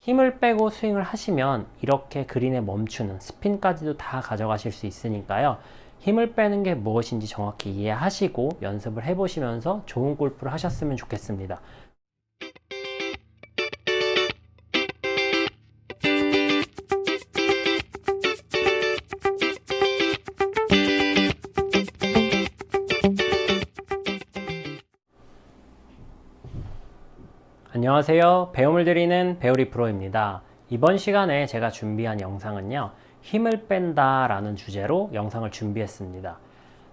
힘을 빼고 스윙을 하시면 이렇게 그린에 멈추는 스핀까지도 다 가져가실 수 있으니까요. 힘을 빼는 게 무엇인지 정확히 이해하시고 연습을 해보시면서 좋은 골프를 하셨으면 좋겠습니다. 안녕하세요. 배움을 드리는 배우리 프로입니다. 이번 시간에 제가 준비한 영상은요, 힘을 뺀다 라는 주제로 영상을 준비했습니다.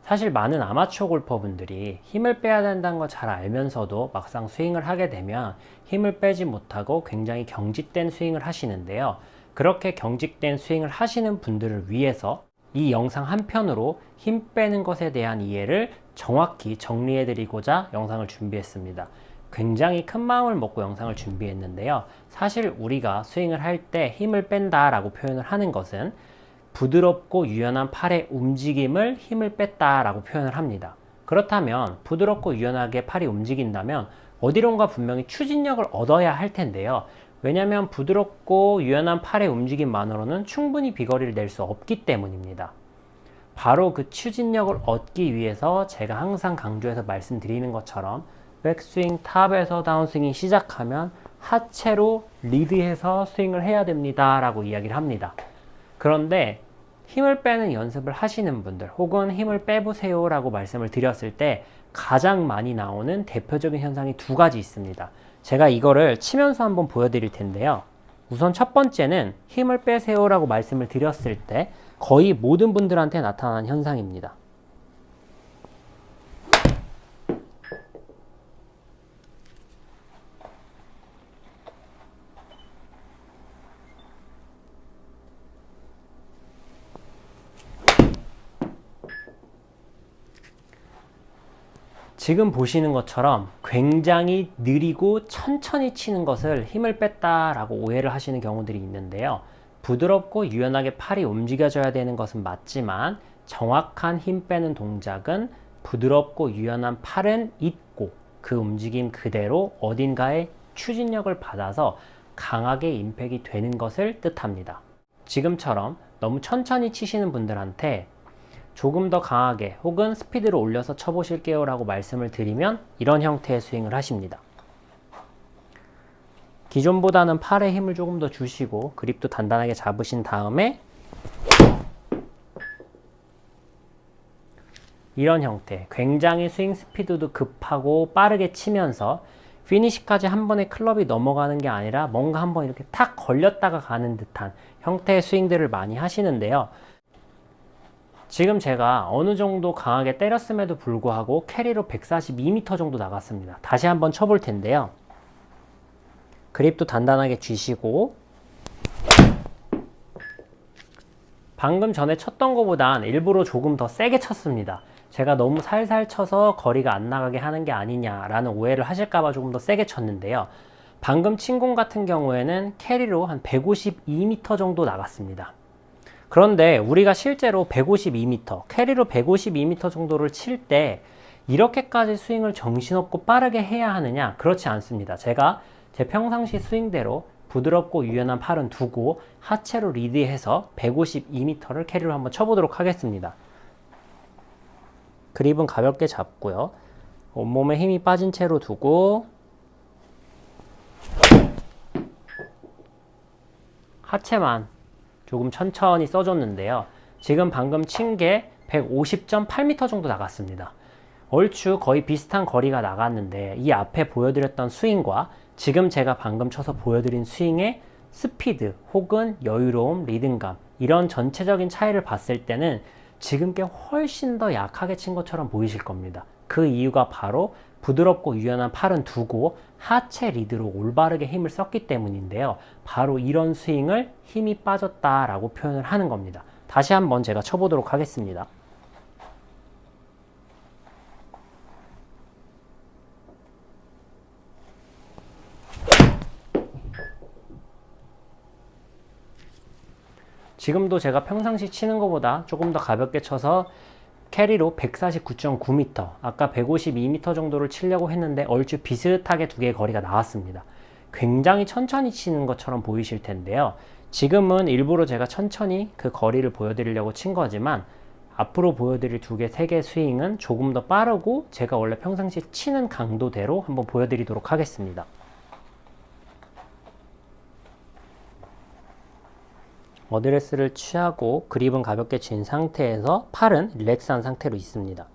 사실 많은 아마추어 골퍼분들이 힘을 빼야 된다는 거 잘 알면서도 막상 스윙을 하게 되면 힘을 빼지 못하고 굉장히 경직된 스윙을 하시는데요. 그렇게 경직된 스윙을 하시는 분들을 위해서 이 영상 한 편으로 힘 빼는 것에 대한 이해를 정확히 정리해 드리고자 영상을 준비했습니다. 굉장히 큰 마음을 먹고 영상을 준비했는데요. 사실 우리가 스윙을 할 때 힘을 뺀다 라고 표현을 하는 것은 부드럽고 유연한 팔의 움직임을 힘을 뺐다 라고 표현을 합니다. 그렇다면 부드럽고 유연하게 팔이 움직인다면 어디론가 분명히 추진력을 얻어야 할 텐데요. 왜냐하면 부드럽고 유연한 팔의 움직임만으로는 충분히 비거리를 낼 수 없기 때문입니다. 바로 그 추진력을 얻기 위해서 제가 항상 강조해서 말씀드리는 것처럼 백스윙 탑에서 다운스윙이 시작하면 하체로 리드해서 스윙을 해야 됩니다 라고 이야기를 합니다. 그런데 힘을 빼는 연습을 하시는 분들 혹은 힘을 빼보세요 라고 말씀을 드렸을 때 가장 많이 나오는 대표적인 현상이 두 가지 있습니다. 제가 이거를 치면서 한번 보여드릴 텐데요. 우선 첫 번째는 힘을 빼세요 라고 말씀을 드렸을 때 거의 모든 분들한테 나타나는 현상입니다. 지금 보시는 것처럼 굉장히 느리고 천천히 치는 것을 힘을 뺐다 라고 오해를 하시는 경우들이 있는데요. 부드럽고 유연하게 팔이 움직여져야 되는 것은 맞지만 정확한 힘 빼는 동작은 부드럽고 유연한 팔은 있고 그 움직임 그대로 어딘가에 추진력을 받아서 강하게 임팩이 되는 것을 뜻합니다. 지금처럼 너무 천천히 치시는 분들한테 조금 더 강하게 혹은 스피드를 올려서 쳐보실게요 라고 말씀을 드리면 이런 형태의 스윙을 하십니다. 기존보다는 팔에 힘을 조금 더 주시고 그립도 단단하게 잡으신 다음에 이런 형태, 굉장히 스윙 스피드도 급하고 빠르게 치면서 피니시까지 한 번에 클럽이 넘어가는 게 아니라 뭔가 한번 이렇게 탁 걸렸다가 가는 듯한 형태의 스윙들을 많이 하시는데요. 지금 제가 어느 정도 강하게 때렸음에도 불구하고 캐리로 142m 정도 나갔습니다. 다시 한번 쳐볼 텐데요. 그립도 단단하게 쥐시고 방금 전에 쳤던 것보단 일부러 조금 더 세게 쳤습니다. 제가 너무 살살 쳐서 거리가 안 나가게 하는 게 아니냐라는 오해를 하실까봐 조금 더 세게 쳤는데요. 방금 친 공 같은 경우에는 캐리로 한 152m 정도 나갔습니다. 그런데 우리가 실제로 152m, 캐리로 152m 정도를 칠 때 이렇게까지 스윙을 정신없고 빠르게 해야 하느냐? 그렇지 않습니다. 제가 제 평상시 스윙대로 부드럽고 유연한 팔은 두고 하체로 리드해서 152m를 캐리로 한번 쳐보도록 하겠습니다. 그립은 가볍게 잡고요. 온몸에 힘이 빠진 채로 두고 하체만 조금 천천히 써줬는데요. 지금 방금 친 게 150.8m 정도 나갔습니다. 얼추 거의 비슷한 거리가 나갔는데 이 앞에 보여드렸던 스윙과 지금 제가 방금 쳐서 보여드린 스윙의 스피드 혹은 여유로움, 리듬감 이런 전체적인 차이를 봤을 때는 지금 게 훨씬 더 약하게 친 것처럼 보이실 겁니다. 그 이유가 바로 부드럽고 유연한 팔은 두고 하체 리드로 올바르게 힘을 썼기 때문인데요. 바로 이런 스윙을 힘이 빠졌다라고 표현을 하는 겁니다. 다시 한번 제가 쳐보도록 하겠습니다. 지금도 제가 평상시 치는 것보다 조금 더 가볍게 쳐서 캐리로 149.9m, 아까 152m 정도를 치려고 했는데 얼추 비슷하게 두 개의 거리가 나왔습니다. 굉장히 천천히 치는 것처럼 보이실 텐데요. 지금은 일부러 제가 천천히 그 거리를 보여드리려고 친 거지만 앞으로 보여드릴 2개, 3개 스윙은 조금 더 빠르고 제가 원래 평상시에 치는 강도대로 한번 보여드리도록 하겠습니다. 어드레스를 취하고 그립은 가볍게 쥔 상태에서 팔은 릴렉스한 상태로 있습니다.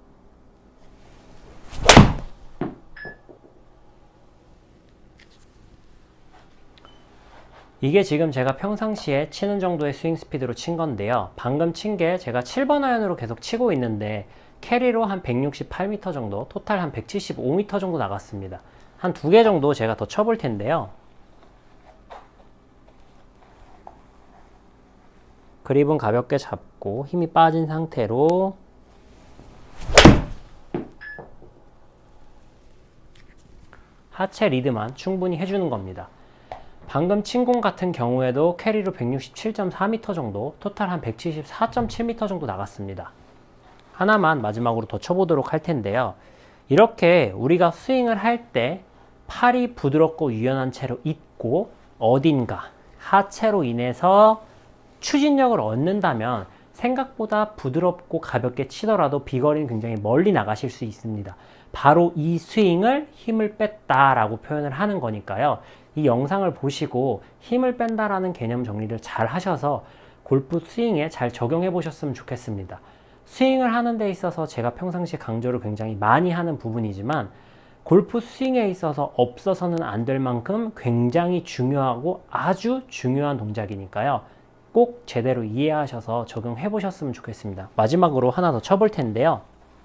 이게 지금 제가 평상시에 치는 정도의 스윙 스피드로 친 건데요. 방금 친 게 제가 7번 아이언으로 계속 치고 있는데 캐리로 한 168m 정도, 토탈 한 175m 정도 나갔습니다. 한 2개 정도 제가 더 쳐볼 텐데요. 그립은 가볍게 잡고 힘이 빠진 상태로 하체 리드만 충분히 해주는 겁니다. 방금 친 공 같은 경우에도 캐리로 167.4m 정도, 토탈 한 174.7m 정도 나갔습니다. 하나만 마지막으로 더 쳐보도록 할 텐데요. 이렇게 우리가 스윙을 할 때 팔이 부드럽고 유연한 채로 있고 어딘가 하체로 인해서 추진력을 얻는다면 생각보다 부드럽고 가볍게 치더라도 비거리는 굉장히 멀리 나가실 수 있습니다. 바로 이 스윙을 힘을 뺐다라고 표현을 하는 거니까요. 이 영상을 보시고 힘을 뺀다라는 개념 정리를 잘 하셔서 골프 스윙에 잘 적용해 보셨으면 좋겠습니다. 스윙을 하는 데 있어서 제가 평상시 강조를 굉장히 많이 하는 부분이지만 골프 스윙에 있어서 없어서는 안 될 만큼 굉장히 중요하고 아주 중요한 동작이니까요. 꼭 제대로 이해하셔서 적용해 보셨으면 좋겠습니다. 마지막으로 하나 더 쳐볼 텐데요.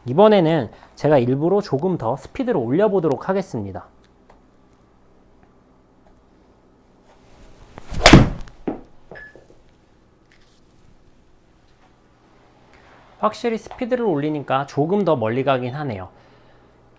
이번에는 제가 일부러 조금 더 스피드를 올려보도록 하겠습니다. 확실히 스피드를 올리니까 조금 더 멀리 가긴 하네요.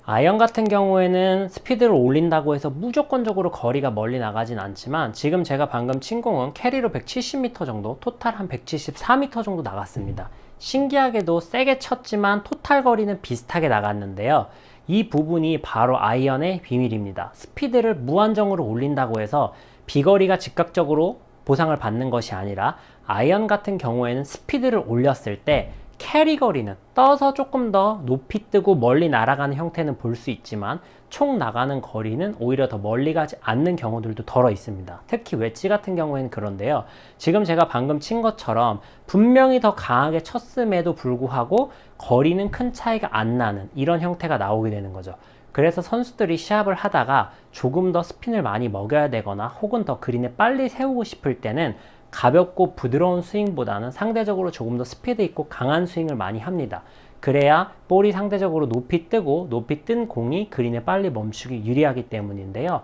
아이언 같은 경우에는 스피드를 올린다고 해서 무조건적으로 거리가 멀리 나가진 않지만 지금 제가 방금 친 공은 캐리로 170m 정도, 토탈 한 174m 정도 나갔습니다. 신기하게도 세게 쳤지만 토탈 거리는 비슷하게 나갔는데요. 이 부분이 바로 아이언의 비밀입니다. 스피드를 무한정으로 올린다고 해서 비거리가 즉각적으로 보상을 받는 것이 아니라 아이언 같은 경우에는 스피드를 올렸을 때 캐리 거리는 떠서 조금 더 높이 뜨고 멀리 날아가는 형태는 볼 수 있지만 총 나가는 거리는 오히려 더 멀리 가지 않는 경우들도 덜어 있습니다. 특히 웨지 같은 경우에는 그런데요. 지금 제가 방금 친 것처럼 분명히 더 강하게 쳤음에도 불구하고 거리는 큰 차이가 안 나는 이런 형태가 나오게 되는 거죠. 그래서 선수들이 시합을 하다가 조금 더 스핀을 많이 먹여야 되거나 혹은 더 그린에 빨리 세우고 싶을 때는 가볍고 부드러운 스윙보다는 상대적으로 조금 더 스피드 있고 강한 스윙을 많이 합니다. 그래야 볼이 상대적으로 높이 뜨고 높이 뜬 공이 그린에 빨리 멈추기 유리하기 때문인데요.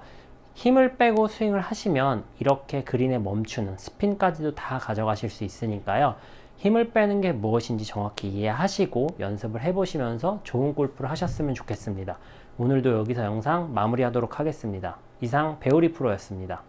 힘을 빼고 스윙을 하시면 이렇게 그린에 멈추는 스핀까지도 다 가져가실 수 있으니까요. 힘을 빼는 게 무엇인지 정확히 이해하시고 연습을 해보시면서 좋은 골프를 하셨으면 좋겠습니다. 오늘도 여기서 영상 마무리하도록 하겠습니다. 이상 배우리 프로였습니다.